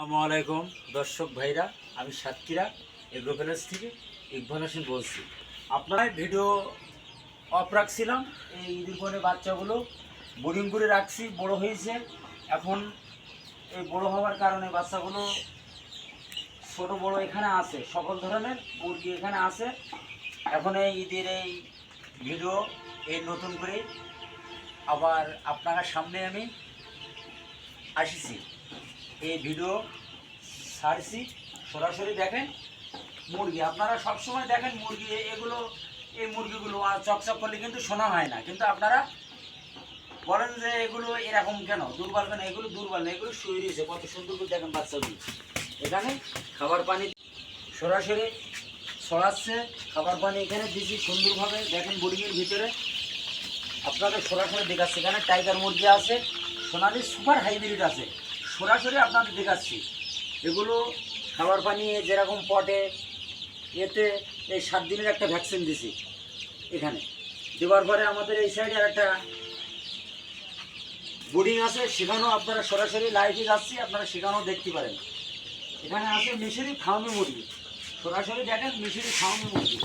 আসসালামু আলাইকুম দর্শক ভাইরা, আমি সাতক্ষীরা এগ্রো প্যালেস থেকে ইকবাল হোসেন বলছি। আপনার ভিডিও অফ রাখছিলাম, এই ঈদের পরে বাচ্চাগুলো বোর্ডিং করে রাখছি, বড় হয়েছে। এখন এই বড় হওয়ার কারণে বাচ্চাগুলো ছোট বড় এখানে আছে, সকল ধরনের মুরগি এখানে আছে। এখন এই ঈদের এই ভিডিও এই নতুন করে আবার আপনার সামনে আমি আসিছি, এই ভিডিও ছাড়ছি। সরাসরি দেখেন মুরগি, আপনারা সবসময় দেখেন মুরগি এগুলো, এই মুরগিগুলো চকচক করলে কিন্তু শোনা হয় না, কিন্তু আপনারা বলেন যে এগুলো এরকম কেন, দুর্বল কেন। এগুলো দুর্বল না, এগুলো শুয়ে রয়েছে কত সুন্দর করে। দেখেন বাচ্চাগুলো এখানে খাবার পানি সরাসরি ছড়াচ্ছে, খাবার পানি এখানে দিচ্ছি সুন্দরভাবে। দেখেন বোর্ডিংয়ের ভিতরে আপনাদের সরাসরি দেখাচ্ছে। এখানে টাইগার মুরগি আছে, সোনালি সুপার হাইব্রিড আছে, সরাসরি আপনাদের দেখাচ্ছি। এগুলো খাবার পানি যেরকম পটে এতে এই 7 দিনের একটা ভ্যাকসিন দিছি এখানে দেওয়ার পরে আমাদের এই সাইডে আর একটা বোর্ডিং আছে, সেখানেও আপনারা সরাসরি লাইভে যাচ্ছি, আপনারা সেখানেও দেখতে পারেন। এখানে আছে মিশরি ফার্মি মুরগি, সরাসরি দেখেন মিশরি ফার্মি মুরগি।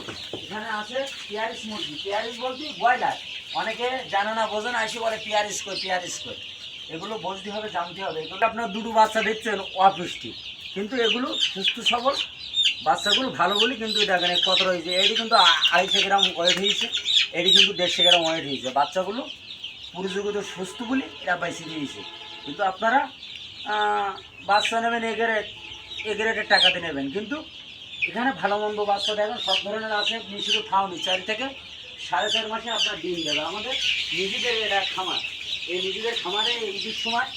এখানে আছে পিয়ারিস মুরগি, পিয়ারিস বলতে ব্রয়লার, অনেকে জানে না বোঝে না, এসে বলে পিয়ারিস কই পিয়ারিস কই। এগুলো বুঝতে হবে, জানতে হবে। এগুলো আপনার দুটো বাচ্চা দেখছেন অপুষ্টি, কিন্তু এগুলো সুস্থ সবল বাচ্চাগুলো ভালো বলি। কিন্তু দেখেন কত রয়েছে, এটি কিন্তু 250 গ্রাম ওয়েট হয়েছে, এটি কিন্তু 150 গ্রাম ওয়েট হয়েছে। বাচ্চাগুলো পুরুষগুলো সুস্থ বলি এরা বাইসে দিয়েছে। কিন্তু আপনারা বাচ্চা নেবেন এগ্রেটের টাকাতে নেবেন, কিন্তু এখানে ভালো মন্দ বাচ্চা দেখেন সব ধরনের আছে। মিশরি ফাউনি 4 থেকে 4.5 মাসে আপনার ডিম দেবে। আমাদের নিজেদের এটা খামার, এই নিজেদের খামারে ঈদের সময়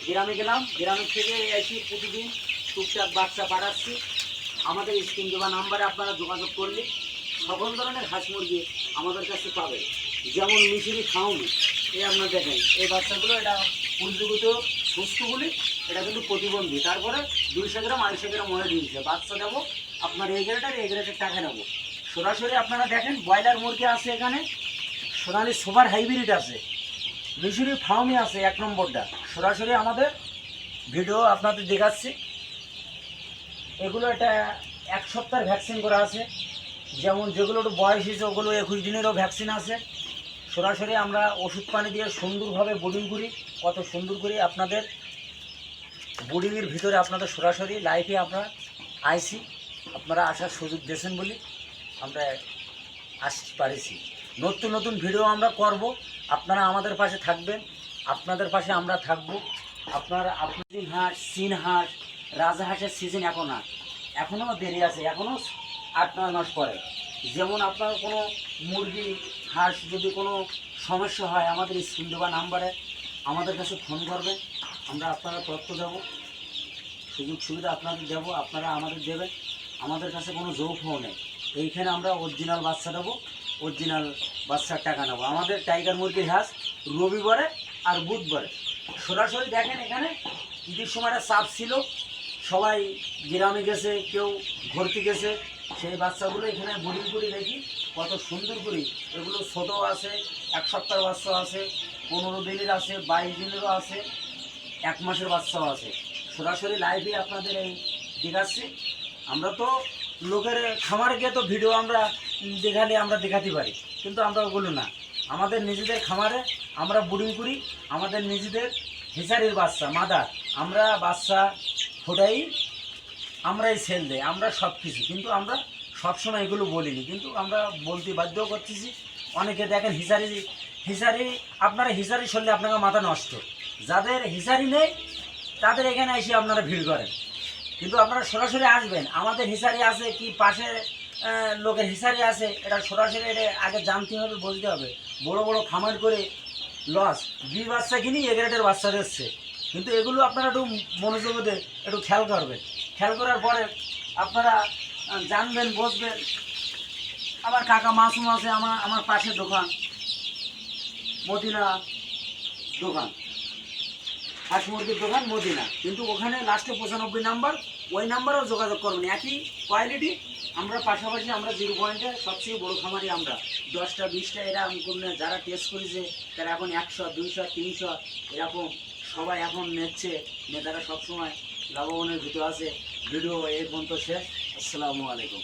গ্রামে গেলাম, গ্রামের থেকে এসে প্রতিদিন টুকটাক বাচ্চা পাঠাচ্ছি। আমাদের স্ক্রিন দেওয়া নাম্বারে আপনারা যোগাযোগ করলে সকল ধরনের হাঁস মুরগি আমাদের কাছে পাবে। যেমন মিশরি ফাউনি, এই আপনারা দেখেন এই বাচ্চাগুলো, এটা পুরুষগুলো সুস্থ বলি, এটা কিন্তু প্রতিবন্ধী। তারপরে 200 গ্রাম 250 গ্রাম ওয়েট দিয়েছে। বাচ্চা দেবো আপনার এগ্রেটের টাকা নেবো। সরাসরি আপনারা দেখেন ব্রয়লার মুরগি আছে এখানে, সোনালি সুপার হাইব্রিড আছে, মিশরি ফার্মি আছে 1 নম্বরটা। সরাসরি আমাদের ভিডিও আপনাদের দেখাচ্ছি। এগুলো এটা 1 সপ্তাহের ভ্যাকসিন করা আছে। যেমন যেগুলো একটু বয়স হয়েছে ওগুলো 21 দিনেরও ভ্যাকসিন আছে। সরাসরি আমরা ওষুধ পানি দিয়ে সুন্দরভাবে বোর্ডিং করি, কত সুন্দর করি আপনাদের বোর্ডিংয়ের ভিতরে আপনাদের সরাসরি লাইফে আমরা আইসি, আপনারা আসার সুযোগ দিয়েছেন বলি আমরা আসতে পারিছি। নতুন নতুন ভিডিও আমরা করব, আপনারা আমাদের পাশে থাকবেন, আপনাদের পাশে আমরা থাকব। আপনারা আপনাদের হাঁস, চীন হাঁস, রাজহাঁসের সিজন এখনও দেরি আছে, এখনও 8-9 মাস পরে। যেমন আপনার কোনো মুরগি হাঁস যদি কোনো সমস্যা হয়, আমাদের স্ক্রিন দেওয়া নাম্বারে আমাদের কাছে ফোন করবেন, আমরা আপনারা তথ্য দেবো, সুযোগ সুবিধা আপনাদের দেবো, আপনারা আমাদের দেবেন। আমাদের কাছে কোনো যৌফও নেই, এইখানে আমরা অরিজিনাল বাচ্চা দেবো, অরিজিনাল বাচ্চার টাকা নেবো। আমাদের টাইগার মুরগির হাঁস রবিবারে আর বুধবারে সরাসরি দেখেন। এখানে ঈদের সময়টা চাপ ছিল, সবাই গ্রামে গেছে, কেউ ঘুরতে গেছে, সেই বাচ্চাগুলো এখানে বোর্ডিং করে দেখি কত সুন্দর করি। এগুলো ছোটো আছে, 1 সপ্তাহের বাচ্চা আছে, 15 দিনের আছে, 22 দিনেরও আছে, 1 মাসের বাচ্চাও আছে। সরাসরি লাইভে আপনাদের এই দেখাচ্ছি। আমরা তো লোকের খামারে গিয়ে তো ভিডিও আমরা দেখালে আমরা দেখাতে পারি, কিন্তু আমরা ওগুলো না, আমাদের নিজেদের খামারে আমরা বোর্ডিং করি, আমাদের নিজেদের হিসারির বাচ্চা মাদার, আমরা বাচ্চা ফোটাই, আমরাই সেল দেয়, আমরা সব কিছু। কিন্তু আমরা সবসময় এগুলো বলিনি, কিন্তু আমরা বলতে বাধ্য করতেছি। অনেকে দেখেন হিসারি আপনারা হিসারি শুনলে আপনার মাথা নষ্ট। যাদের হিসারি নেই তাদের এখানে এসে আপনারা ভিড় করেন, কিন্তু আপনারা সরাসরি আসবেন। আমাদের হিসারি আছে কি পাশে লোকের হিসারি আছে, এটা সরাসরি এটা আগে জানতে হবে, বলতে হবে। বড় বড় খামার করে লস, 2 বাচ্চা কিনি এগ্রেটের বাচ্চা দিচ্ছে, কিন্তু এগুলো আপনারা একটু মনোযোগ দিয়ে একটু খেয়াল করবেন। খেয়াল করার পরে আপনারা জানবেন, বুঝবেন। আমার কাকা মাসুম আছে, আমার পাশে দোকান, মদিনা দোকান, হাঁস মুরগির দোকান মদিনা, কিন্তু ওখানে লাস্টে 95 নাম্বার, ওই নাম্বারেও যোগাযোগ করবেন। একই কোয়ালিটি আমরা পাশাপাশি, আমরা 0 পয়েন্টে সবচেয়ে বড় খামারি। আমরা 10টা 20টা এরকম করে যারা টেস্ট করেছে তারা এখন 100 200 300 এরকম সবাই এখন নিচ্ছে। নেতারা সবসময় লাভবানের ভিডিও আছে। ভিডিও এই পর্যন্ত শেষ। আসসালামু আলাইকুম।